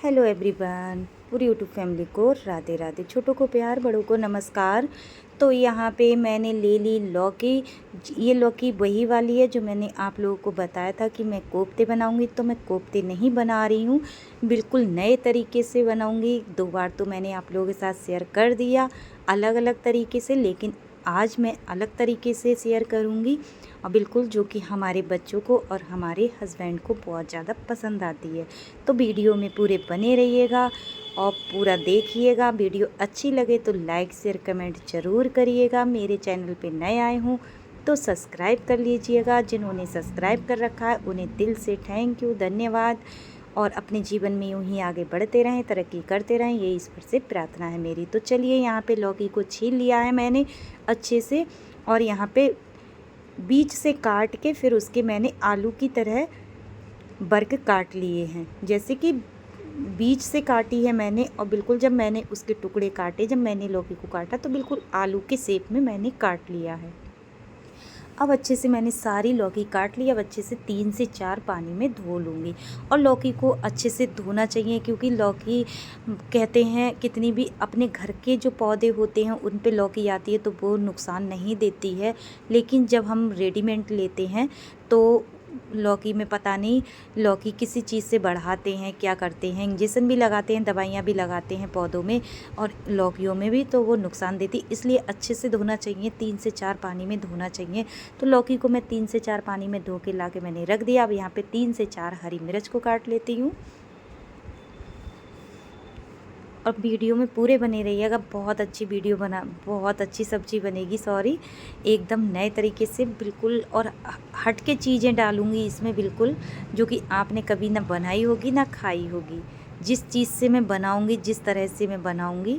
Hello everyone, पूरी YouTube family को राधे राधे, छोटों को प्यार, बड़ों को नमस्कार। तो यहाँ पे मैंने ले ली लौकी। ये लौकी वही वाली है जो मैंने आप लोगों को बताया था कि मैं कोफ्ते बनाऊंगी। तो मैं कोफ्ते नहीं बना रही हूँ, बिल्कुल नए तरीके से बनाऊंगी। 2 बार तो मैंने आप लोगों के साथ शेयर कर दिया अलग अलग तरीके से, लेकिन आज मैं अलग तरीके से शेयर करूँगी और बिल्कुल जो कि हमारे बच्चों को और हमारे हस्बैंड को बहुत ज़्यादा पसंद आती है। तो वीडियो में पूरे बने रहिएगा और पूरा देखिएगा। वीडियो अच्छी लगे तो लाइक शेयर कमेंट ज़रूर करिएगा। मेरे चैनल पे नए आए हों तो सब्सक्राइब कर लीजिएगा। जिन्होंने सब्सक्राइब कर रखा है उन्हें दिल से थैंक यू, धन्यवाद। और अपने जीवन में यूँ ही आगे बढ़ते रहें, तरक्की करते रहें, यही ईश्वर से प्रार्थना है मेरी। तो चलिए, यहाँ पे लौकी को छील लिया है मैंने अच्छे से, और यहाँ पे बीच से काट के फिर उसके मैंने आलू की तरह वर्क काट लिए हैं। जैसे कि बीच से काटी है मैंने, और बिल्कुल जब मैंने उसके टुकड़े काटे, जब मैंने लौकी को काटा तो बिल्कुल आलू के शेप में मैंने काट लिया है। अब अच्छे से मैंने सारी लौकी काट ली। अब अच्छे से 3 से 4 पानी में धो लूँगी। और लौकी को अच्छे से धोना चाहिए, क्योंकि लौकी कहते हैं कितनी भी अपने घर के जो पौधे होते हैं उन पे लौकी आती है तो वो नुकसान नहीं देती है, लेकिन जब हम रेडीमेड लेते हैं तो लौकी में पता नहीं लौकी किसी चीज़ से बढ़ाते हैं, क्या करते हैं, इंजेक्शन भी लगाते हैं, दवाइयाँ भी लगाते हैं पौधों में और लौकियों में भी, तो वो नुकसान देती। इसलिए अच्छे से धोना चाहिए, 3 से 4 पानी में धोना चाहिए। तो लौकी को मैं 3 से 4 पानी में धो के ला के मैंने रख दिया। अब यहाँ पे 3 से 4 हरी मिर्च को काट लेती हूँ। और वीडियो में पूरे बने रहिएगा, बहुत अच्छी सब्ज़ी बनेगी। सॉरी, एकदम नए तरीके से बिल्कुल, और हट के चीज़ें डालूँगी इसमें बिल्कुल, जो कि आपने कभी ना बनाई होगी ना खाई होगी। जिस चीज़ से मैं बनाऊँगी, जिस तरह से मैं बनाऊँगी,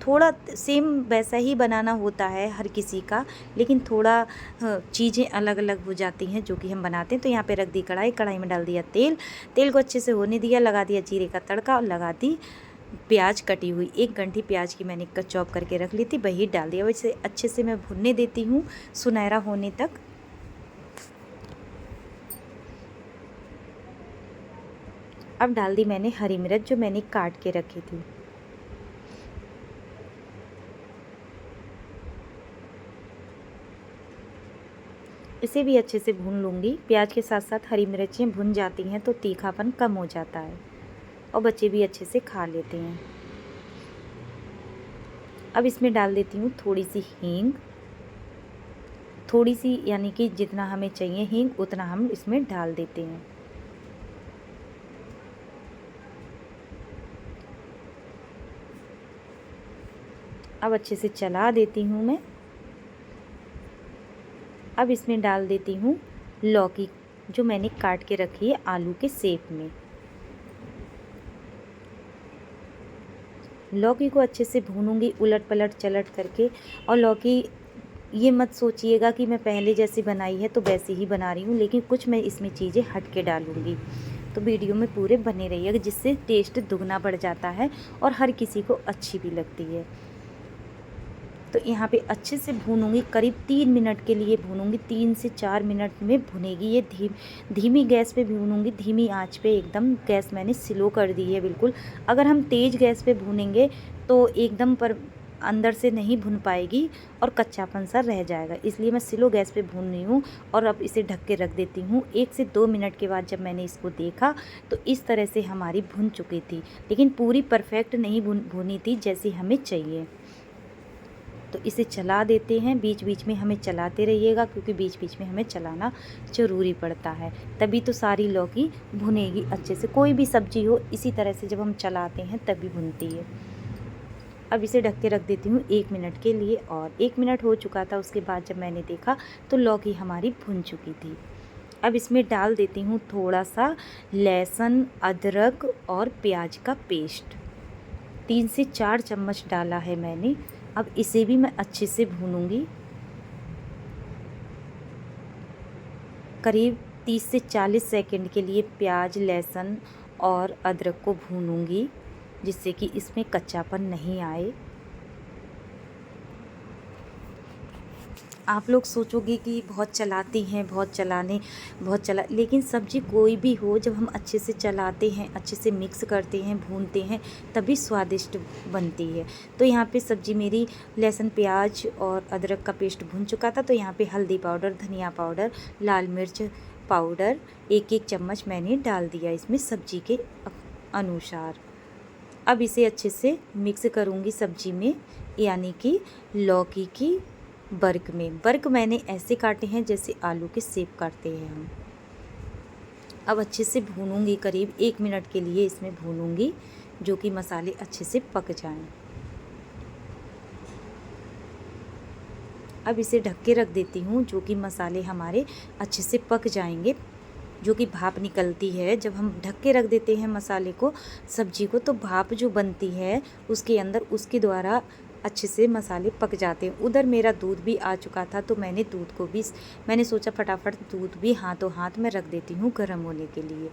थोड़ा सेम वैसा ही बनाना होता है हर किसी का, लेकिन थोड़ा चीज़ें अलग अलग हो जाती हैं जो कि हम बनाते हैं। तो यहाँ पे रख दी कढ़ाई, कढ़ाई में डाल दिया तेल, तेल को अच्छे से होने दिया, लगा दिया जीरे का तड़का और लगा दी प्याज कटी हुई। 1 गंठी प्याज की मैंने चॉप करके रख ली थी, वही डाल दिया। वैसे अच्छे से मैं भुनने देती हूँ सुनहरा होने तक। अब डाल दी मैंने हरी मिर्च जो मैंने काट के रखी थी। इसे भी अच्छे से भून लूँगी। प्याज के साथ साथ हरी मिर्चें भुन जाती हैं तो तीखापन कम हो जाता है और बच्चे भी अच्छे से खा लेते हैं। अब इसमें डाल देती हूँ थोड़ी सी हींग, थोड़ी सी यानी कि जितना हमें चाहिए हींग उतना हम इसमें डाल देते हैं। अब अच्छे से चला देती हूँ मैं। अब इसमें डाल देती हूँ लौकी जो मैंने काट के रखी है आलू के शेप में। लौकी को अच्छे से भूनूंगी उलट पलट चलट करके। और लौकी ये मत सोचिएगा कि मैं पहले जैसी बनाई है तो वैसे ही बना रही हूँ, लेकिन कुछ मैं इसमें चीज़ें हट के डालूँगी। तो वीडियो में पूरे बने रहिएगा, जिससे टेस्ट दुगना बढ़ जाता है और हर किसी को अच्छी भी लगती है। तो यहाँ पे अच्छे से भूनूंगी, करीब 3 मिनट के लिए भूनूंगी। 3 से 4 मिनट में भुनेगी ये। धीमी गैस पे भूनूंगी, धीमी आंच पे एकदम। गैस मैंने स्लो कर दी है बिल्कुल। अगर हम तेज़ गैस पे भूनेंगे तो एकदम पर अंदर से नहीं भुन पाएगी और कच्चापन सा रह जाएगा, इसलिए मैं स्लो गैस पे भून रही हूँ। और अब इसे ढक के रख देती हूँ। 1 से 2 मिनट के बाद जब मैंने इसको देखा तो इस तरह से हमारी भुन चुकी थी, लेकिन पूरी परफेक्ट नहीं भुनी थी जैसी हमें चाहिए। तो इसे चला देते हैं, बीच बीच में हमें चलाते रहिएगा, क्योंकि बीच बीच में हमें चलाना ज़रूरी पड़ता है, तभी तो सारी लौकी भुनेगी अच्छे से। कोई भी सब्ज़ी हो इसी तरह से जब हम चलाते हैं तभी भुनती है। अब इसे ढक के रख देती हूँ 1 मिनट के लिए। और 1 मिनट हो चुका था, उसके बाद जब मैंने देखा तो लौकी हमारी भुन चुकी थी। अब इसमें डाल देती हूँ थोड़ा सा लहसुन, अदरक और प्याज का पेस्ट। 3 से 4 चम्मच डाला है मैंने। अब इसे भी मैं अच्छे से भूनूंगी, करीब 30 से 40 सेकंड के लिए प्याज, लहसुन और अदरक को भूनूंगी, जिससे कि इसमें कच्चापन नहीं आए। आप लोग सोचोगे कि बहुत चलाती हैं, बहुत चला, लेकिन सब्ज़ी कोई भी हो जब हम अच्छे से चलाते हैं, अच्छे से मिक्स करते हैं, भूनते हैं, तभी स्वादिष्ट बनती है। तो यहाँ पे सब्ज़ी मेरी लहसुन, प्याज और अदरक का पेस्ट भून चुका था। तो यहाँ पे हल्दी पाउडर, धनिया पाउडर, लाल मिर्च पाउडर 1-1 चम्मच मैंने डाल दिया इसमें सब्ज़ी के अनुसार। अब इसे अच्छे से मिक्स करूँगी सब्ज़ी में, यानी कि लौकी की बर्क में। बर्क मैंने ऐसे काटे हैं जैसे आलू के शेप काटते हैं हम। अब अच्छे से भूनूंगी, करीब 1 मिनट के लिए इसमें भूनूंगी, जो कि मसाले अच्छे से पक जाएं। अब इसे ढक के रख देती हूँ, जो कि मसाले हमारे अच्छे से पक जाएंगे। जो कि भाप निकलती है जब हम ढक के रख देते हैं मसाले को, सब्जी को, तो भाप जो बनती है उसके अंदर, उसके द्वारा अच्छे से मसाले पक जाते हैं। उधर मेरा दूध भी आ चुका था, तो मैंने सोचा फटाफट दूध भी हाथों हाथ में रख देती हूँ गर्म होने के लिए।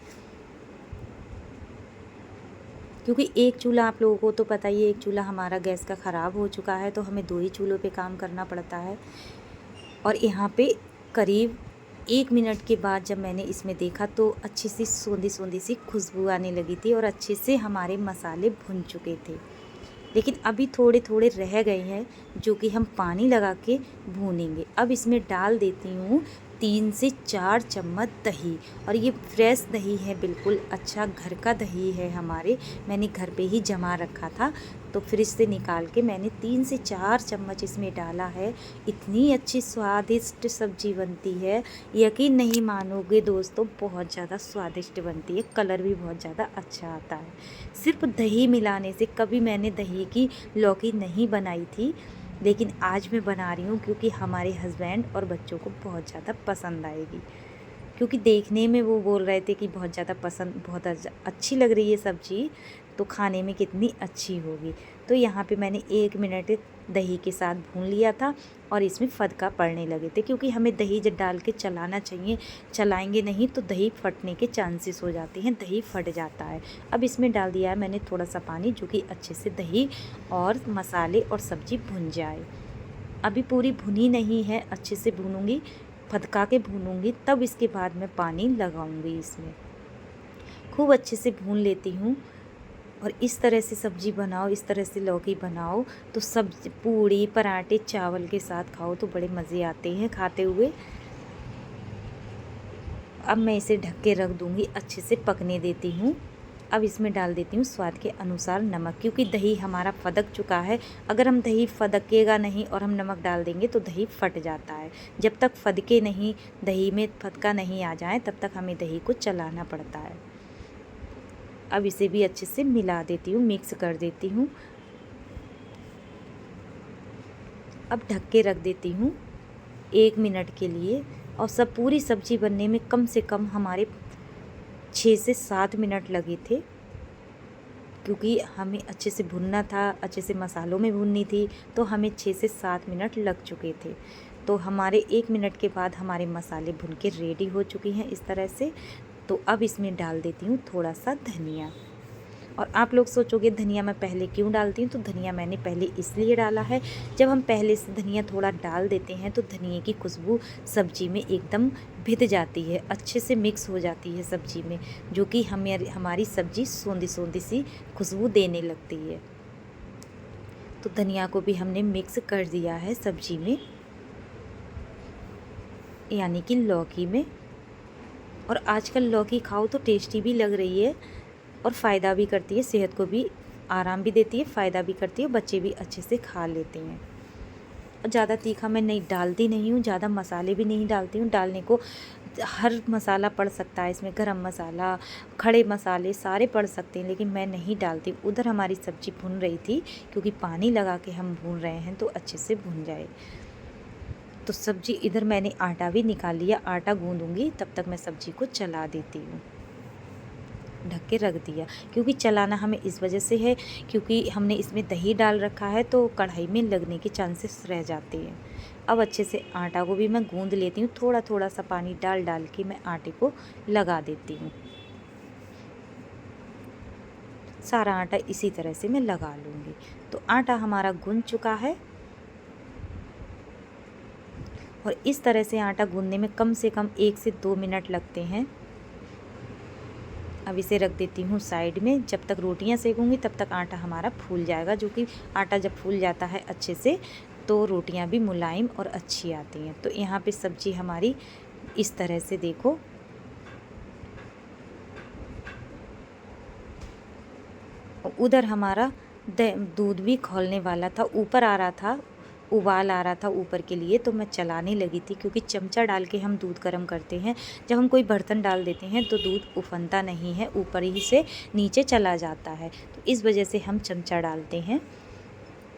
क्योंकि एक चूल्हा, आप लोगों को तो पता ही है, एक चूल्हा हमारा गैस का ख़राब हो चुका है, तो हमें 2 ही चूल्हों पे काम करना पड़ता है। और यहाँ पे करीब 1 मिनट के बाद जब मैंने इसमें देखा तो अच्छी सी सोंधी सी खुशबू आने लगी थी और अच्छे से हमारे मसाले भुन चुके थे। लेकिन अभी थोड़े थोड़े रह गए हैं, जो कि हम पानी लगा के भूनेंगे। अब इसमें डाल देती हूँ 3 से 4 चम्मच दही, और ये फ्रेश दही है, बिल्कुल अच्छा घर का दही है हमारे। मैंने घर पे ही जमा रखा था, तो फ्रिज से निकाल के मैंने 3 से 4 चम्मच इसमें डाला है। इतनी अच्छी स्वादिष्ट सब्जी बनती है, यकीन नहीं मानोगे दोस्तों, बहुत ज़्यादा स्वादिष्ट बनती है। कलर भी बहुत ज़्यादा अच्छा आता है सिर्फ दही मिलाने से। कभी मैंने दही की लौकी नहीं बनाई थी, लेकिन आज मैं बना रही हूँ, क्योंकि हमारे हस्बैंड और बच्चों को बहुत ज़्यादा पसंद आएगी। क्योंकि देखने में वो बोल रहे थे कि बहुत अच्छी लग रही है सब्ज़ी, तो खाने में कितनी अच्छी होगी। तो यहाँ पे मैंने 1 मिनट दही के साथ भून लिया था, और इसमें फदका पड़ने लगे थे, क्योंकि हमें दही जब डाल के चलाना चाहिए। चलाएंगे नहीं तो दही फटने के चांसेस हो जाते हैं, दही फट जाता है। अब इसमें डाल दिया है मैंने थोड़ा सा पानी, जो कि अच्छे से दही और मसाले और सब्ज़ी भुन जाए। अभी पूरी भुनी नहीं है, अच्छे से भूनूंगी, फदका के भूनूंगी, तब इसके बाद मैं पानी लगाऊंगी इसमें। खूब अच्छे से भून लेती हूँ। और इस तरह से सब्ज़ी बनाओ, इस तरह से लौकी बनाओ, तो पूड़ी पराठे चावल के साथ खाओ तो बड़े मज़े आते हैं खाते हुए। अब मैं इसे ढक के रख दूँगी, अच्छे से पकने देती हूँ। अब इसमें डाल देती हूँ स्वाद के अनुसार नमक, क्योंकि दही हमारा फदक चुका है। अगर हम दही फदकेगा नहीं और हम नमक डाल देंगे तो दही फट जाता है। जब तक फदके नहीं, दही में फदका नहीं आ जाए, तब तक हमें दही को चलाना पड़ता है। अब इसे भी अच्छे से मिला देती हूँ, मिक्स कर देती हूँ। अब ढक के रख देती हूँ 1 मिनट के लिए, और पूरी सब्ज़ी बनने में कम से कम हमारे 6 से 7 मिनट लगे थे, क्योंकि हमें अच्छे से भुनना था, अच्छे से मसालों में भुननी थी, तो हमें 6 से 7 मिनट लग चुके थे। तो हमारे 1 मिनट के बाद हमारे मसाले भुन के रेडी हो चुके हैं इस तरह से। तो अब इसमें डाल देती हूँ थोड़ा सा धनिया। और आप लोग सोचोगे धनिया मैं पहले क्यों डालती हूँ, तो धनिया मैंने पहले इसलिए डाला है, जब हम पहले से धनिया थोड़ा डाल देते हैं तो धनिया की खुशबू सब्ज़ी में एकदम भिद जाती है, अच्छे से मिक्स हो जाती है सब्ज़ी में, जो कि हमारी सब्ज़ी सोंधी सी खुशबू देने लगती है। तो धनिया को भी हमने मिक्स कर दिया है सब्ज़ी में, यानी कि लौकी में। और आजकल लौकी खाओ तो टेस्टी भी लग रही है, और फ़ायदा भी करती है, सेहत को भी आराम भी देती है, फ़ायदा भी करती है, बच्चे भी अच्छे से खा लेते हैं। और ज़्यादा तीखा मैं डालती नहीं हूँ, ज़्यादा मसाले भी नहीं डालती हूँ। डालने को हर मसाला पड़ सकता है इसमें, गरम मसाला, खड़े मसाले सारे पड़ सकते हैं, लेकिन मैं नहीं डालती। उधर हमारी सब्ज़ी भुन रही थी, क्योंकि पानी लगा के हम भून रहे हैं तो अच्छे से भुन जाए। तो सब्ज़ी इधर मैंने आटा भी निकाल लिया, आटा गूँधूँगी, तब तक मैं सब्ज़ी को चला देती हूँ। ढक के रख दिया, क्योंकि चलाना हमें इस वजह से है, क्योंकि हमने इसमें दही डाल रखा है, तो कढ़ाई में लगने के चांसेस रह जाते हैं। अब अच्छे से आटा को भी मैं गूँध लेती हूँ, थोड़ा थोड़ा सा पानी डाल के मैं आटे को लगा देती हूँ। सारा आटा इसी तरह से मैं लगा लूँगी। तो आटा हमारा गूँध चुका है। और इस तरह से आटा गूंदने में कम से कम 1 से 2 मिनट लगते हैं। अब इसे रख देती हूँ साइड में। जब तक रोटियाँ सेकूँगी तब तक आटा हमारा फूल जाएगा, जो कि आटा जब फूल जाता है अच्छे से तो रोटियाँ भी मुलायम और अच्छी आती हैं। तो यहाँ पे सब्ज़ी हमारी इस तरह से देखो, उधर हमारा दूध भी खौलने वाला था, ऊपर आ रहा था, उबाल आ रहा था ऊपर के लिए, तो मैं चलाने लगी थी क्योंकि चमचा डाल के हम दूध गर्म करते हैं। जब हम कोई बर्तन डाल देते हैं तो दूध उफनता नहीं है, ऊपर ही से नीचे चला जाता है, तो इस वजह से हम चमचा डालते हैं।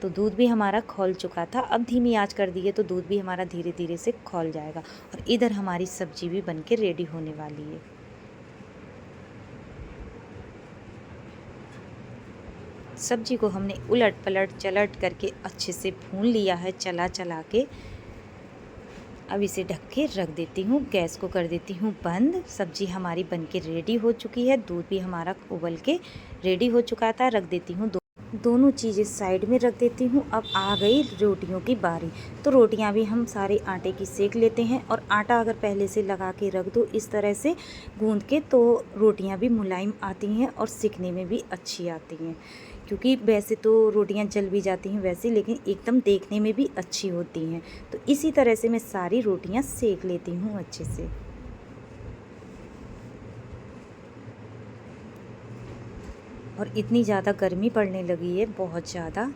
तो दूध भी हमारा खौल चुका था। अब धीमी आंच कर दी है तो दूध भी हमारा धीरे धीरे से खौल जाएगा। और इधर हमारी सब्जी भी बनके रेडी होने वाली है। सब्जी को हमने उलट पलट चलट करके अच्छे से भून लिया है, चला चला के। अब इसे ढक के रख देती हूँ, गैस को कर देती हूँ बंद। सब्जी हमारी बनके रेडी हो चुकी है, दूध भी हमारा उबल के रेडी हो चुका था। रख देती हूँ दोनों चीज़ें साइड में रख देती हूँ। अब आ गई रोटियों की बारी। तो रोटियाँ भी हम सारे आटे की सेक लेते हैं। और आटा अगर पहले से लगा के रख दो इस तरह से गूंद के, तो रोटियाँ भी मुलायम आती हैं और सेकने में भी अच्छी आती हैं। क्योंकि वैसे तो रोटियां जल भी जाती हैं वैसे, लेकिन एकदम देखने में भी अच्छी होती हैं। तो इसी तरह से मैं सारी रोटियां सेक लेती हूँ अच्छे से। और इतनी ज़्यादा गर्मी पड़ने लगी है, बहुत ज़्यादा।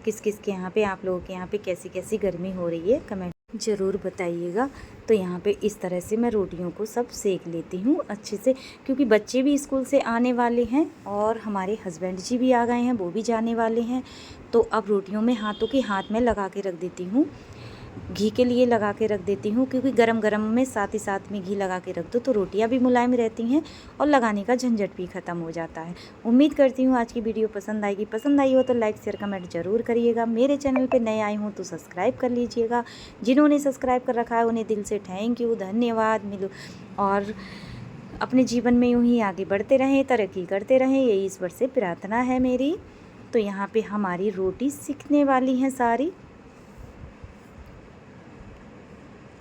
किस किस के यहाँ पे, आप लोगों के यहाँ पे कैसी कैसी गर्मी हो रही है कमेंट ज़रूर बताइएगा। तो यहाँ पे इस तरह से मैं रोटियों को सब सेक लेती हूँ अच्छे से, क्योंकि बच्चे भी स्कूल से आने वाले हैं और हमारे हस्बैंड जी भी आ गए हैं, वो भी जाने वाले हैं। तो अब रोटियों में हाथों के हाथ में लगा के रख देती हूँ, घी के लिए लगा के रख देती हूँ, क्योंकि गरम गरम में साथ ही साथ में घी लगा के रख दो तो रोटियाँ भी मुलायम रहती हैं और लगाने का झंझट भी ख़त्म हो जाता है। उम्मीद करती हूँ आज की वीडियो पसंद आएगी। पसंद आई हो तो लाइक शेयर कमेंट ज़रूर करिएगा। मेरे चैनल पे नए आए हों तो सब्सक्राइब कर लीजिएगा। जिन्होंने सब्सक्राइब कर रखा है उन्हें दिल से थैंक यू, धन्यवाद। मिलो और अपने जीवन में यूँ ही आगे बढ़ते रहें, तरक्की करते रहें, यही ईश्वर से प्रार्थना है मेरी। तो यहाँ पे हमारी रोटी सिकने वाली हैं सारी,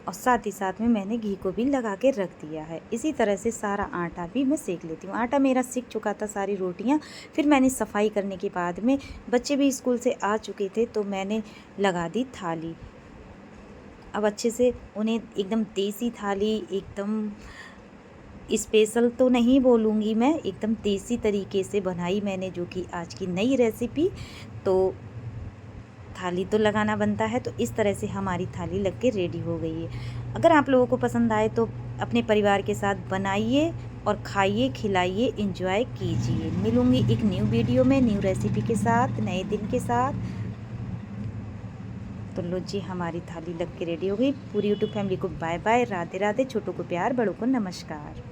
और साथ ही साथ में मैंने घी को भी लगा के रख दिया है। इसी तरह से सारा आटा भी मैं सेक लेती हूँ। आटा मेरा सिक चुका था, सारी रोटियाँ। फिर मैंने सफाई करने के बाद में, बच्चे भी स्कूल से आ चुके थे तो मैंने लगा दी थाली। अब अच्छे से उन्हें एकदम देसी थाली, एकदम स्पेशल तो नहीं बोलूँगी मैं, एकदम देसी तरीके से बनाई मैंने, जो कि आज की नई रेसिपी। तो थाली तो लगाना बनता है, तो इस तरह से हमारी थाली लग के रेडी हो गई है। अगर आप लोगों को पसंद आए तो अपने परिवार के साथ बनाइए और खाइए, खिलाइए, एंजॉय कीजिए। मिलूँगी एक न्यू वीडियो में, न्यू रेसिपी के साथ, नए दिन के साथ। तो लो जी, हमारी थाली लग के रेडी हो गई। पूरी यूट्यूब फैमिली को बाय बाय, राधे राधे। छोटों को प्यार, बड़ों को नमस्कार।